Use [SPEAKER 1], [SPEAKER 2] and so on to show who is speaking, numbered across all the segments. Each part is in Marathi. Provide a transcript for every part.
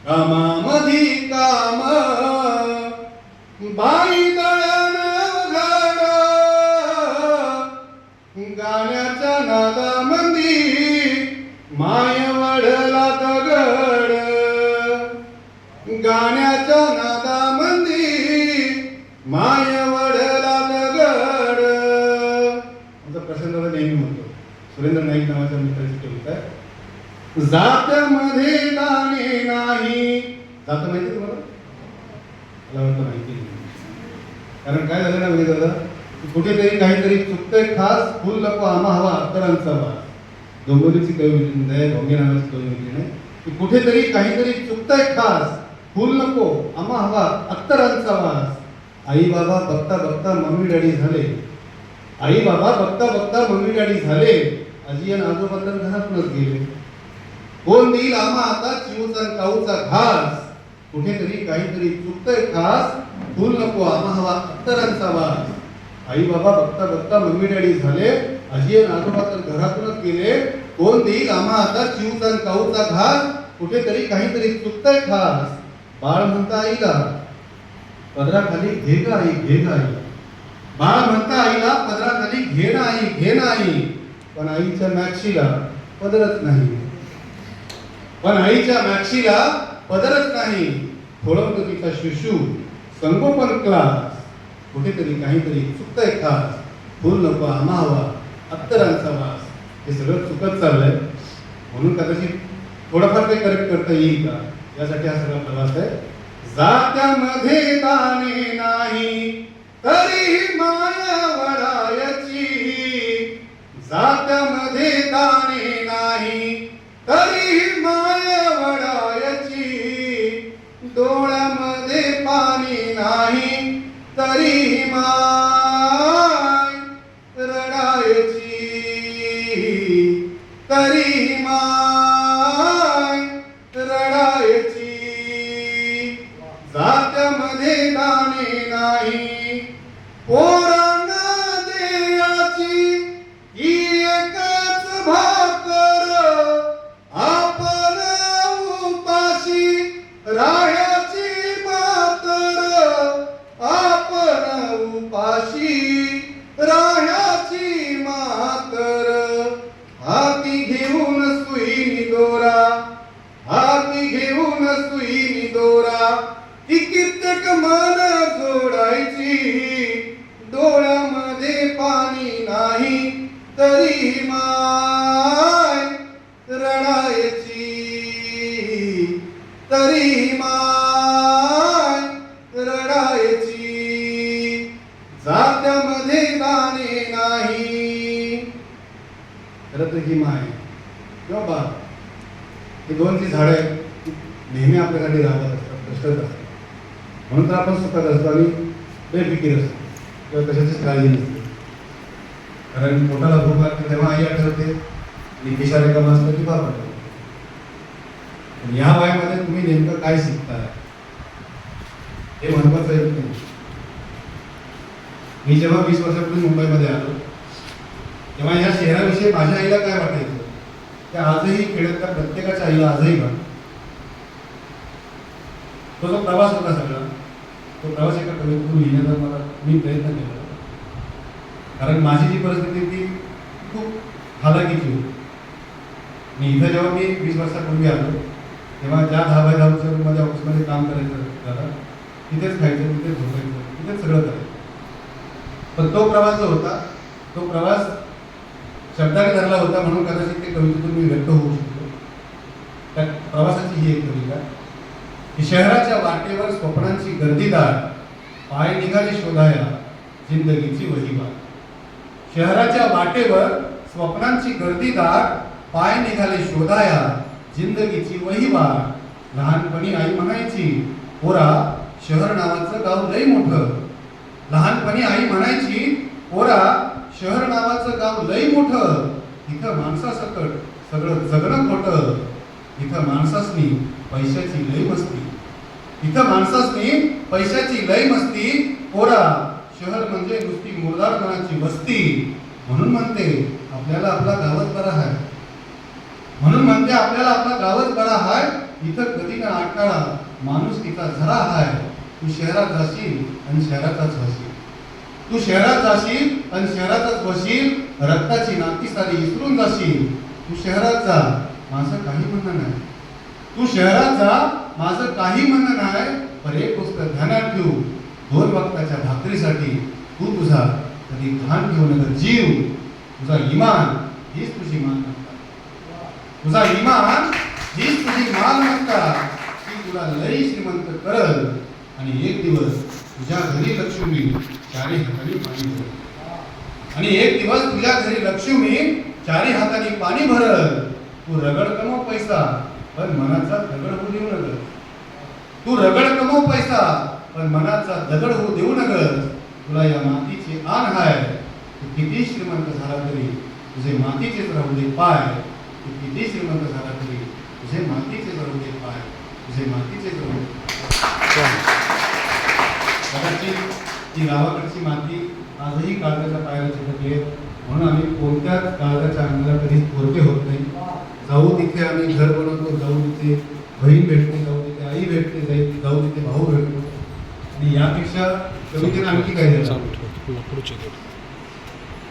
[SPEAKER 1] कामामधी काम बाई दळण घड गाण्याच्या नादामंदी माय वडला दगड गाण्याच्या नादामंदी माय वडला दगड. आमचा प्रसन्न नेहमी म्हणतो सुरेंद्र नाईक नावाच्या मित्राची कविता आहे. जात्यामध्ये दाणे नाही. जात माहिती तुम्हाला? मला वाटतं माहिती नाही. कारण काय झालं ना म्हणजे दादा कुठेतरी काहीतरी चुकतंय खास फुल नको आम्हा हवा अत्तरांचा वास. डोंबिवलीची कविता आहे भोंगे नावाची कविता नाही की कुठेतरी काहीतरी चुकतंय खास फुल नको आम्हा हवा अत्तरांचा वास. आई बाबा बघता बघता मम्मी डॅडी झाले. आई बाबा बघता बघता मम्मी डॅडी झाले. आजी आणि आजोबा घरातूनच गेले. कोण देईल आम्हा आता चिवचा काऊचा घास. कुठेतरी काहीतरी चुकतंय खास फुल नको आम्हा हवा अत्तरांचा वास. आई बाबा बघता बघता मम्मी डॅडी झाले. आजी आणि आजोबा तर घरातूनच गेले. कोण देईल आम्हा आता चिवचा काऊचा घास. कुठेतरी काहीतरी चुकतंय खास. बाळ म्हणता आईला पदराखाली घे ग आई घे ग आई. बाळ म्हणता आईला पदराखाली घे ना आई घे ना आई. पण आईच्या मॅक्सीला पदरच नाही. पण आईच्या मॅक्सीला पदरच नाही. थोडवतो तिचा शिशू संगोपन क्लास. कुठेतरी काहीतरी चुकतंय खास फुल नको आम्हा हवा अत्तरांचा वास. हे सगळं चुकत चाललंय म्हणून कदाचित थोडंफार काही करेक्ट करता येईल का यासाठी हा सगळा प्रवास आहे. जात्यामध्ये दाणे नाही तरी माया वडायची. जात्यामध्ये दाणे नाही तरी माया वडायची. डोळ्यामध्ये पाणी नाही तरी माय रडायची. तरी माय रडायची. जात्यामध्ये दाणे नाही पोरांना देयाची ही एकच भाकर. आपण उपाशी राहायची मातर. आपण उपाशी राहायची मातर. हाती घेऊन सुईनी दोरा. हाती घेऊन सुईनी दोरा. ती कित्येक मन जोडायची. डोळ्यामध्ये पाणी नाही तरी माय रडायची. तरी माय रडायची. जात्यामध्ये दाणे नाही. खरं तर ही माय किंवा बा ही दोन जी झाडं आहेत नेहमी आपल्यासाठी राहत असतात कष्टच असतात. म्हणून तर आपण सुखात असतो आणि बेफिकीर असतो किंवा कशाचीच काळजी नसते. कारण पोटाला भूक लागते तेव्हा आई आठवते आणि खिशा रिकामा असतो की बाप आठवते. या वयामध्ये तुम्ही नेमकं काय शिकताय हे महत्वाचं आहे की. मी जेव्हा 20 वर्षापूर्वी मुंबईमध्ये आलो तेव्हा या शहराविषयी माझ्या आईला काय वाटायचं ते आजही खेड्यातल्या प्रत्येकाच्या आईला आजही वाटतं. तो जो प्रवास होता सगळा तो प्रवास एका कवितेतून लिहिण्याचा मला मी प्रयत्न केला. कारण माझी जी परिस्थिती ती खूप हालाकीची होती. आणि इथं जेव्हा मी 20 वर्षापूर्वी आलो तेव्हा ज्या 10x10 रूममध्ये ऑफिसमध्ये काम करायचं दादा तिथेच खायचं तिथेच झोपायचं तिथेच सगळं करायचं. पण तो प्रवास जो होता तो प्रवास शब्दाने धरला होता म्हणून कदाचित ते कवितेतून मी व्यक्त होऊ शकतो. त्या प्रवासाची ही एक कविता की शहराच्या वाटेवर स्वप्नांची गर्दीदार पाय निघाले शोधाया जिंदगीची वहीवाट. शहराच्या वाटेवर स्वप्नांची गर्दीदार पाय निघाले शोधाया जिंदगीची वहीवाट. लहानपणी आई म्हणायची पोरा शहर नावाचं गाव लय मोठं. लहानपणी आई म्हणायची पोरा शहर नावाचं गाव लय मोठं. इथं माणसासकट सगळं जगणं खोटं. इथं माणसासनी पैशाची लय मस्ती. इथं माणसासनी पैशाची लय मस्ती. पोरा शहर म्हणजे नुसती मुर्दारपणाची वस्ती. म्हणून म्हणते आपल्याला आपला गावच बरा आहे. म्हणून म्हणते आपल्याला आपला गावच बरा हाय, इथं कधी ना आटणारा माणूस तिचा झरा हाय. तू शहरात जाशील आणि शहराचाच होशील. तू शहरात जाशील आणि शहराचाच होशील. रक्ताची नाती सारी विसरून जाशील. तू शहरात जा, माझं काही म्हणणं नाही. तू शहरात जा, माझं काही म्हणणं नाही. पण एक गोष्ट ध्यानात ठेव, 2 वक्ताच्या भाकरीसाठी तू तुझा कधी घाण घेऊ नका. जीव, तुझा इमान हीच तुझी मालमत्ता. तुझा इमान हीच तुझी मालमत्ता. ती तुला लई श्रीमंत करल. आणि एक दिवस तुझ्या घरी लक्ष्मी चारी हाताने पाणी भरल. आणि एक दिवस तुझ्या घरी लक्ष्मी चारी हाताने पाणी भरल. तू रगड कमव पैसा, पण मनाचा दगड होऊ देऊ नका. तू रगड कमव पैसा, पण मनाचा दगड होऊ देऊ नका. तुला या मातीची आण हाय. तू किती श्रीमंत झाला तरी तुझे मातीचेच राहू दे पाय. तू किती श्रीमंत झाला तरी तुझे मातीचेच राहू दे पाय. तुझे मातीचेच राहू दे. कदाचित ती गावाकडची माती आजही काळजाच्या पायाला चिकटली आहे. म्हणून आम्ही कोणत्याच काळजाच्या अंगाला कधीच पोरके होत नाही. जाऊ तिथे आम्ही घर बनवतो, जाऊ तिथे बहीण भेटते, जाऊ तिथे आई भेटते, जाऊ तिथे भाऊ भेटतो. आणि यापेक्षा कवितेने आणखी काय द्यायला.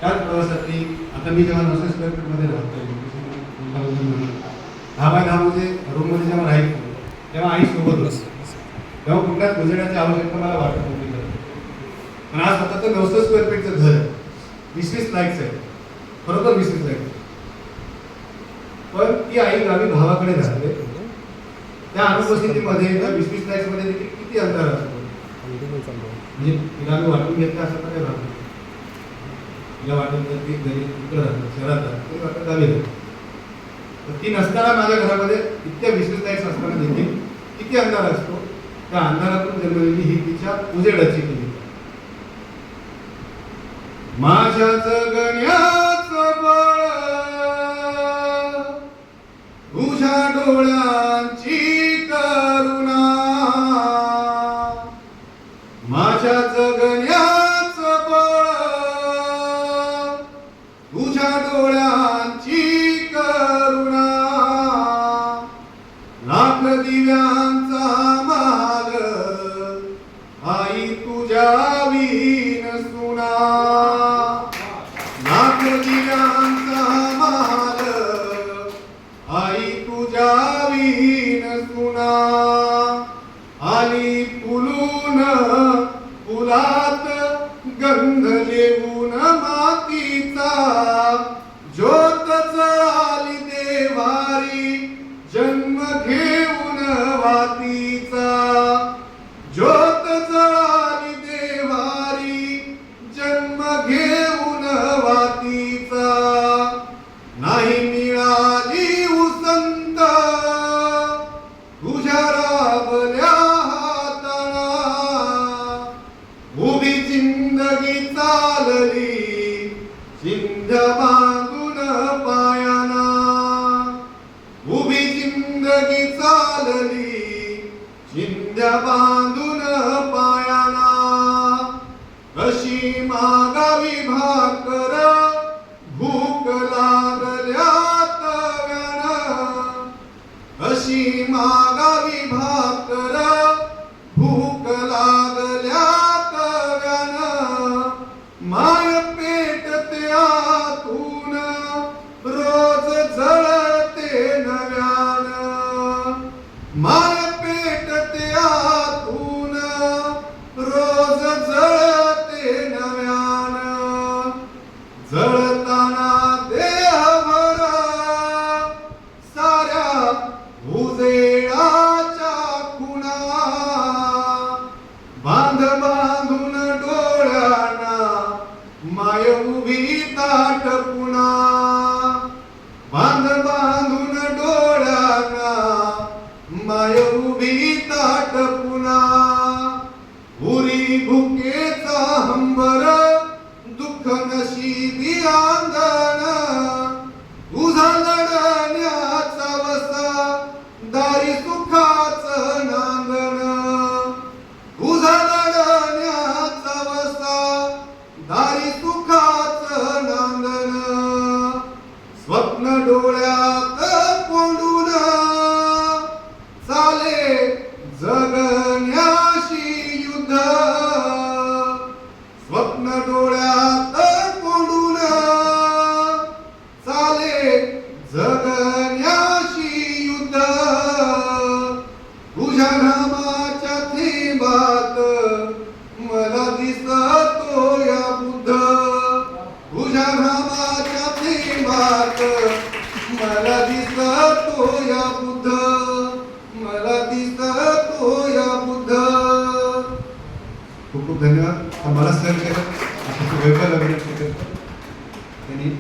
[SPEAKER 1] त्याच प्रवासासाठी आता मी जेव्हा 900 स्क्वेअर फीटमध्ये राहतोय, 10x10 म्हणजे रूममध्ये जेव्हा राहायचो तेव्हा आई सोबत असते. तेव्हा कुठल्याच उजेडाची आवश्यकता मला वाटत होती. पण आज स्वतःच 900 स्क्वेअर फीटचं घर आहे, 20-20 लाईट्स आहे, बरोबर 20-20 लाईट. पण ती आई गावी भावाकडे राहते. त्या अनुपस्थितीमध्ये 20-20 लाईट्स मध्ये देखील किती अंतर असतो. म्हणजे तिला मी वाटून घेतलं असं तर राहतो. तिला वाटून तर ती घरी तिकडे राहतो, शहरात राहतो, तरी वाटत गावी राहतो. तर ती नसताना माझ्या घरामध्ये इतक्या 20-20 लाईट्स असताना देखील किती अंधार असतो. त्या अंधारातून जन्मलेली ही तिच्या उजेडाची कविता. माझ्या जगण्याचं बळ तुझ्या डोळ्यांची करुणा. माझ्या जगण्याचं बळ तुझ्या डोळ्यांची करुणा. लाख दिव्यांचा माग आई तुझ्या वीण सुना. लाख दिव्यांचा माग आई तुझ्या वीण सुना. आली फुलून फुलात गंध लेवून मातीचा. ज्योत जळाली देवारी जन्म घेऊन वातीचा. ज्योत जळाली देवारी जन्म घेऊन वातीचा. नाही मिळाली उसंत तुझ्या राबल्या हाताला. उभी जिंदगी चालली चिंध्य बांधून पायाना. उभी जिंदगी चालली चिंध्य बांधून पायाना. कशी मागावी भाकर भूक लागल्या तव्यानं. कशी मागावी भाकर भूक लागल्या तव्यानं. माय पेटते आतून रोज जळते नव्यानं. माय पेटते आतून रोज जळते नव्यानं. जळताना देहभर साऱ्या उजेडाच्या खुणा. बांध बांधून डोळ्यांना माय उभी ताट पुणा. बांध बांधून डोळ्यांना माय खूप धन्यवाद. मला सहन केलं, वैभव अभिनय केलं त्यांनी.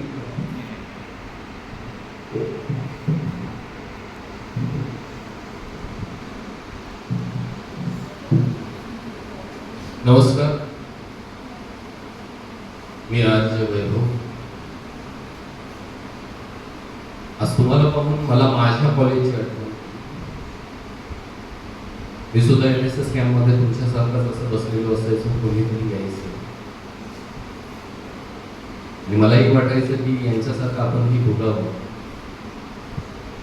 [SPEAKER 2] नमस्कार, मी आज वैभव. आज तुम्हाला पाहून मला माझ्या कॉलेजची आठवण. मी सुद्धा NSS कॅम्पमध्ये तुमच्यासारखाच असं बसलेलो असायचो, कोणीतरी यायचं आणि मलाही वाटायचं की यांच्यासारखं आपणही बोलावं.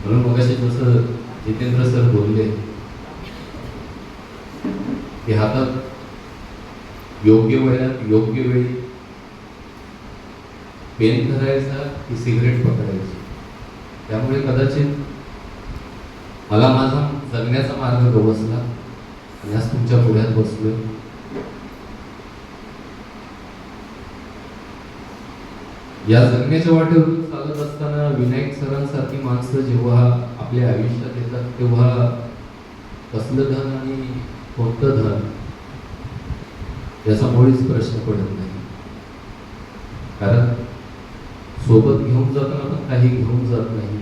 [SPEAKER 2] म्हणून मगाशी जसं जितेंद्र सर बोलले की हातात योग्य वयात योग्य वेळी पेन धरायचा की सिगरेट पकडायची, त्यामुळे कदाचित मला माझा जगण्याचा मार्ग गवसला आणि आज तुमच्या पुढ्यात बसलोय. या जगण्याच्या वाटेवरून चालत असताना विनायक सरांसारखी माणसं जेव्हा आपल्या आयुष्यात येतात तेव्हा कसलं धन आणि कोणतं धन याचा मुळीच प्रश्न पडत नाही. कारण सोबत घेऊन जाताना पण काही घेऊन जात नाही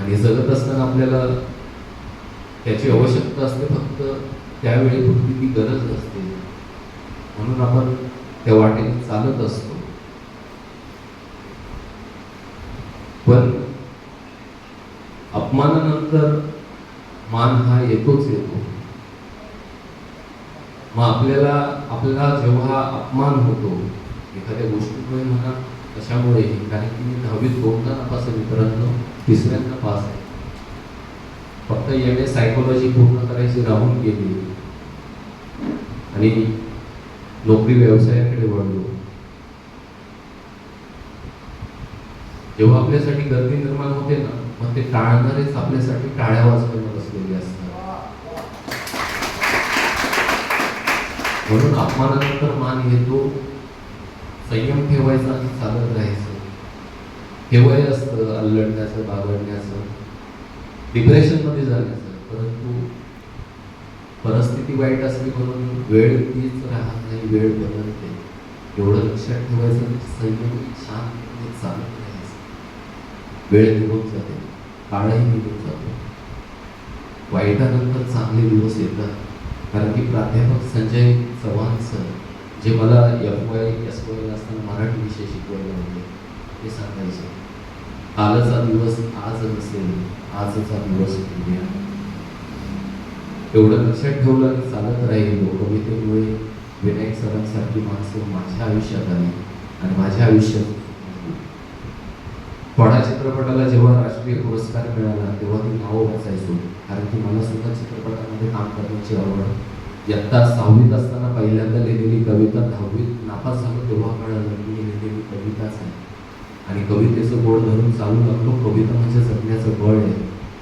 [SPEAKER 2] आणि जगत असताना आपल्याला त्याची आवश्यकता असते, फक्त त्यावेळी फक्त ती गरज असते. म्हणून आपण त्या वाटेने चालत असतो. पण अपमानानंतर मान हा येतोच येतो. मग आपल्याला जेव्हा अपमान होतो एखाद्या गोष्टीमुळे म्हणा कशामुळेही, कारण की मी 10वीत दोनदा नापास आहे मित्रांनो, तिसऱ्यांदा पास आहे. फक्त MA सायकोलॉजी पूर्ण करायची राहून गेली आणि नोकरी व्यवसायाकडे वळलो. जेव्हा आपल्यासाठी गर्दी निर्माण होते ना, मग ते टाळणारेच आपल्यासाठी टाळ्या वाजवायला बसलेले असतात. म्हणून अपमानानंतर मान येतो. संयम ठेवायचा आणि चालत राहायचं. हे वय असतं अल्लडण्याचं, बागडण्याचं, डिप्रेशनमध्ये जाण्याचं. परंतु परिस्थिती वाईट असली म्हणून वेळ तीच राहत नाही, वेळ बदलते. एवढं लक्षात ठेवायचं. संयम शांतपणे चालत राहायचं. वेळ निघून जाते, काळही निघून जातो. वाईटानंतर चांगले दिवस येतात. कारण की प्राध्यापक संजय चव्हाण सर जे मला FY SY असताना मराठी विषय शिकवायला होते, ते सांगायचे, कालचा दिवस आज नसेल, आजचा दिवस उद्या. एवढं लक्षात ठेवलं आणि चालत राहिलो. कवितेमुळे विनायक सरांसारखी माणसं माझ्या आयुष्यात आली आणि माझ्या आयुष्यात थोडा चित्रपटाला जेव्हा राष्ट्रीय पुरस्कार मिळाला तेव्हा ती नावं वाचायचो. कारण की मला सुद्धा चित्रपटामध्ये काम करण्याची आवड. इयत्ता 6वीत असताना पहिल्यांदा लिहिलेली कविता, 10वीत नापास झालो तेव्हा कळालं की मी लिहिलेली कविताच आहे. आणि कवितेचं गोड धरून चालू लागलो. कविता म्हणजे जगण्याचं बळ आहे.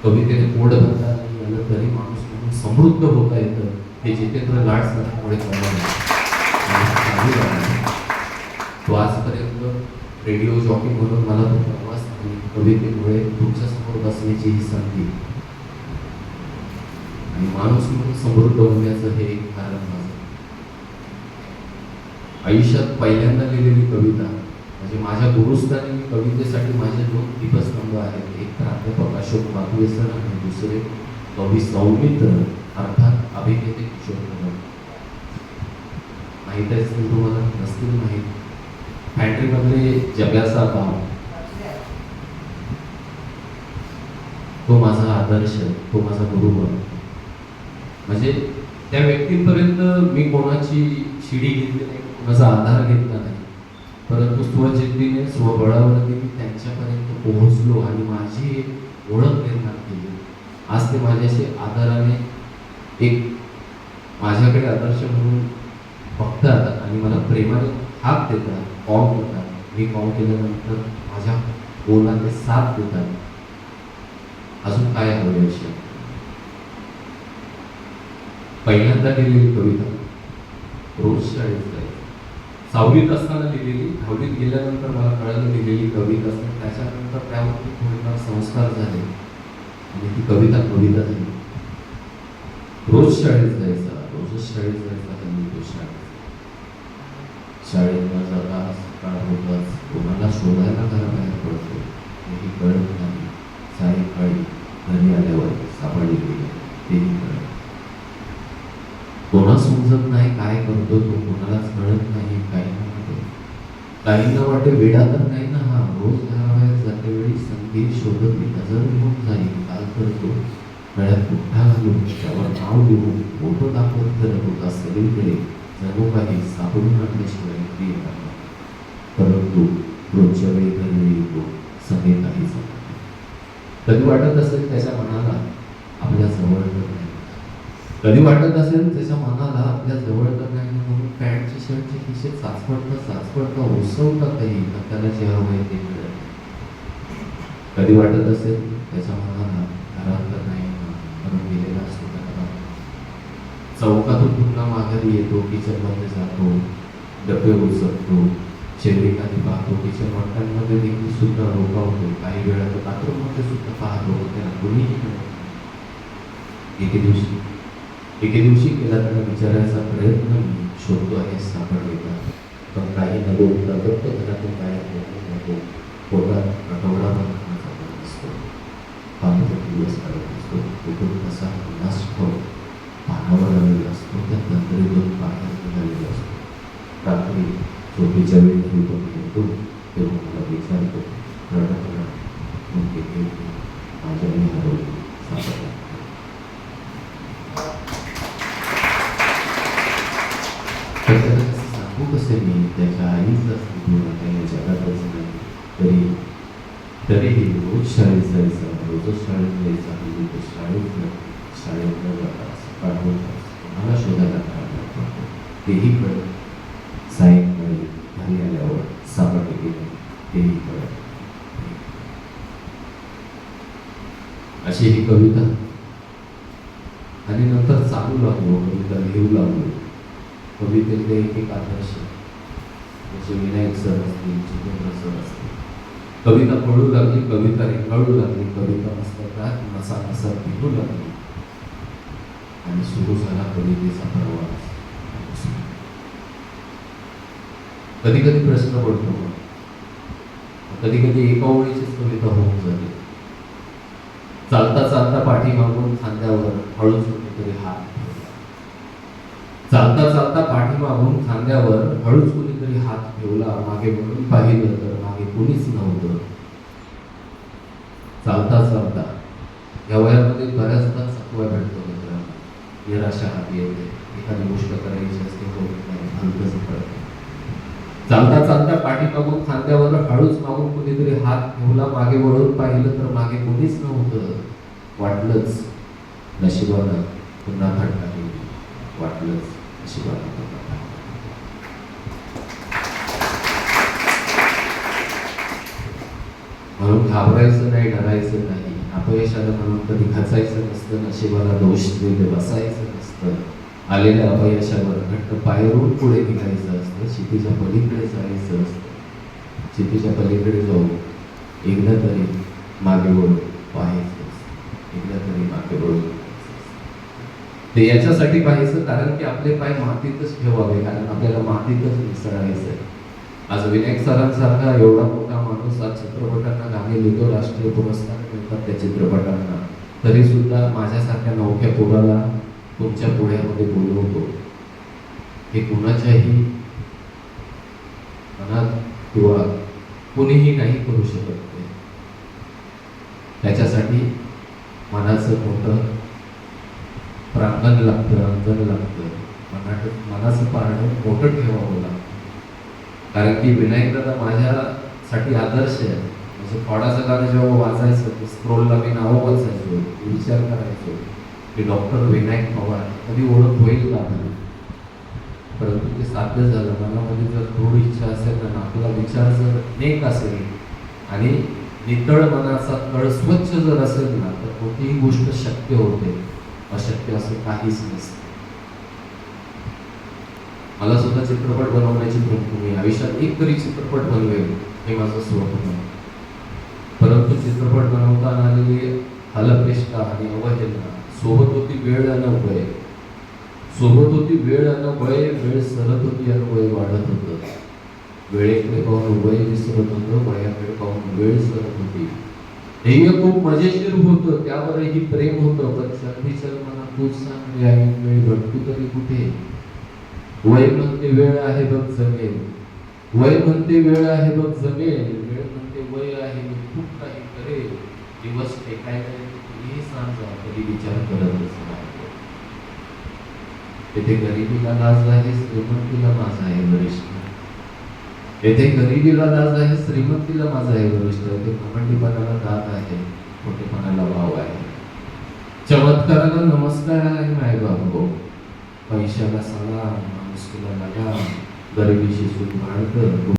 [SPEAKER 2] कवितेने पोट भरता नाही आलं तरी माणूस म्हणून समृद्ध होता येतं, हे जितेंद्र लाड सरांमुळे कळलं. तो आजपर्यंत रेडिओ जॉकी म्हणून मला तो प्रवास आणि कवितेमुळे तुमच्यासमोर बसण्याची ही संधी आणि माणूस म्हणून समृद्ध होण्याचं हे एक कारण माझं. आयुष्यात पहिल्यांदा लिहिलेली कविता म्हणजे माझ्या गुरुस्थानी मी कवितेसाठी माझे 2 दीपस्तंभ आहेत. एक प्राध्यापक अशोक बागवे सर आणि दुसरे कवी सौमित्र अर्थात अभिनेते किशोर कदम. माहीत आहे तुम्हाला, नसतील माहीत. पॅन्ट्रीमधले जगाचा गाव, तो माझा आदर्श, तो माझा गुरु बनतो. म्हणजे त्या व्यक्तींपर्यंत मी कोणाची शिडी घेतली नाही, कोणाचा आधार घेतला नाही, परंतु स्वजिद्दीने स्वबळावरती मी त्यांच्यापर्यंत पोहोचलो आणि माझी एक ओळख निर्माण केली. आज ते माझ्याशी आदराने एक माझ्याकडे आदर्श म्हणून बघतात आणि मला प्रेमाने हात देतात, कॉल करतात. मी कॉल केल्यानंतर माझ्या बोलाने साथ देतात. अजून काय हवं विषय. पहिल्यांदा लिहिलेली कविता रोज शाळेत जायचं. 6वीत असताना लिहिलेली, 10वीत गेल्यानंतर मला कळालं लिहिलेली कविता असते. त्याच्यानंतर त्यावरती थोडेफार संस्कार झाले आणि ती कविता झाली. रोज शाळेत जायचा, रोज रोजच शाळेत जायचा त्यांनी तो शाळेत न जाता सकाळ होताच कोणाला शोधायला घराबाहेर पडतो हेही कळत नाही. सायंकाळी घरी आल्यावर सापडली गेली तेही कळत. कोणा समजत नाही काय करतो तो, कोणालाच कळत नाही. काहींना वाटे वेडा तर नाही ना हा, रोज घराबाहेर जाते वेळी संधी शोधत मी नजर घेऊन जाईल. काल करतो गळ्यात पुठ्ठा घालून त्यावर नाव लिहून फोटो दाखवत करत होता सगळीकडे, जणू काही सापडून आणल्याशिवाय प्रिय नाही. परंतु रोजच्या वेळी घरी येतो सगळे काही जमत. कधी वाटत असेल त्याच्या मनाला आपल्या जवळ तर नाही, कधी वाटत असेल त्याच्या मनाला आपल्या जवळ तर नाही म्हणून पॅन्टचे शर्टचे खिशे चाचपडता उसवतातही त्याला जे हवंय ते मिळत नाही. कधी वाटत असेल त्याच्या मनाला घरात तर नाही म्हणून गेलेला असतो त्याला. चौकातून पुन्हा माघारी येतो, किचन मध्ये जातो, डबे उचलतो, शेवटी पाहतो, किचन वाट्यांमध्ये देखील सुद्धा रोखावतो. काही वेळा तर बाथरूम मध्ये सुद्धा पाहतो, त्याला कोणीही मिळत नाही. एके दिवशी केला त्याला विचारायचा प्रयत्न मी शोधतो आहे सापडले का, पण काही न बोलता फक्त घरातून बाहेर नको. पोटात आठवडा असतो, पाण्याचा दिवस काढत असतो, कुठून कसा नाश पानावर आलेला असतो, त्या तंत्रीतून बाहेर निघालेला असतो. रात्री झोपेच्या वेळी घरी तो येतो तेव्हा मला विचारतो रडत माझ्या मी हरवली सापडला. सांगू कसे मी त्याच्या आईचं अस्तित्व या जगातच नाही. तरीही रोज शाळेत जायचा, रोजच शाळेत जायचा, शाळेत न जाता सकाळ होताच कोणाला शोधायला काढला तेही कळत. सायंकाळी घरी आल्यावर सापडले गेले तेही कळत. अशी ही कविता. आणि नंतर चालू लागलो, कविता लिहू लागलो. कवितेतले एक आदर्श जसे विनायक सर असतील, जितेंद्र सर असतील. कविता पडू लागली, कविता रेंगाळू लागली, कविता मस्तकात नसा पिटू लागली आणि सुरू झाला कवितेचा प्रवास. कधी कधी प्रश्न पडतो, कधी कधी एका ओळीचीच कविता होऊन जाते. चालता चालता पाठीमागून खांद्यावर हळूच कुठेतरी हात ठेवला. चालता चालता पाठीमागून खांद्यावर हळूच कुणीतरी हात ठेवला. मागे म्हणून पाहिलं तर मागे कुणीच नव्हतं. चालता चालता या वयामध्ये बऱ्याचदा चकवा भेटतो मित्रांनो, निराशा हाती येते, एखादी गोष्ट करायची असते होत नाही, हलकंच पडतं. चालता चालता पाठीमागून खांद्यावर हळूच मागून कुणीतरी हात ठेवला. मागे वळून पाहिलं तर मागे कोणीच नव्हतं. वाटलंच नशिबानं पुन्हा धडका गेली, वाटलंच नशिबानं पुन्हा धडका. म्हणून घाबरायचं नाही, डरायचं नाही. अपयशाला म्हणून कधी खचायचं नसतं, नशिबाला दोष देत बसायचं नसतं. आलेल्या अपयशावर घट्ट पाय रोवून पुढे निघायचं असतं. क्षितिच्या पलीकडे जायचं असतं. क्षितिच्या पलीकडे जाऊन एकदा तरी मागे वळून पाहायचं असतं. एकदा तरी मागे वळून ते याच्यासाठी पाहायचं कारण की आपले पाय मातीतच ठेवावे, कारण आपल्याला मातीतच मिसळायचं आहे. आज विनायक सरांसारखा एवढा मोठा माणूस आज चित्रपटांना गाणी लिहितो, राष्ट्रीय पुरस्कार मिळतात त्या चित्रपटांना, तरी सुद्धा माझ्यासारख्या नवख्या पोराला तुमच्या पुढ्यामध्ये बोलवतो. हे कुणाच्याही मनात किंवा कोणीही नाही करू शकत. त्याच्यासाठी मनाचं मोठं प्रांगण लागतं, अंगण लागतं, मनाचं पारणं मोठं ठेवावं लागतं. कारण की विनायक दादा माझ्यासाठी आदर्श आहे. म्हणजे फॉडाचं गाणं जेव्हा वाचायचं स्क्रोलला मी नावं वाचायचो, विचार करायचो की डॉक्टर विनायक पवार कधी ओळख होईल का, परंतु ते साध्य झालं. मनामध्ये जर थोडी इच्छा असेल ना, आपला विचार जर नेक असेल आणि नितळ मनाचा तळ स्वच्छ जर असेल ना, तर कोणतीही गोष्ट शक्य होते. अशक्य असं काहीच नसतं. मला सुद्धा चित्रपट बनवण्याची भूमी, आयुष्यात एक तरी चित्रपट बनवेल हे माझं स्वप्न. परंतु चित्रपट बनवताना आलेली हलपेष्टा आणि अवहेलना, सोबत होती वेळ आणि वय, सोबत होती वेळ आणि वय, वेळ सरत होती आणि वय वाढत होतं. वेळेकडे पाहून वय विसरत होतं, वयाकडे पाहून वेळ सरत होती. ध्येय खूप मजेशीर होतं, त्यावरही प्रेम होतं, पण चल मला तूच सांग रे आई, वेळ भटकू तरी कुठे. वय म्हणते वेळ आहे बघ जमेल, वय म्हणते वेळ आहे बघ जमेल, वेळ म्हणते वय आहे मी खूप काही करेल. दिवस टेकायला हे सांगा, कधी विचार करतच नाही. येथे गरिबीला लाज आहे, श्रीमंतीला माझा आहे वरिष्ठ. येथे गरिबीला लाज आहे, श्रीमंतीला माझा आहे वरिष्ठ. येथे घमंडीपणाला दात आहे, खोटेपणाला वाव आहे. चमत्काराला नमस्कार आहे मायबाप हो, पैशाला सलाम, माणुसकीला लगाम, गरिबीशी सुख भांडतं.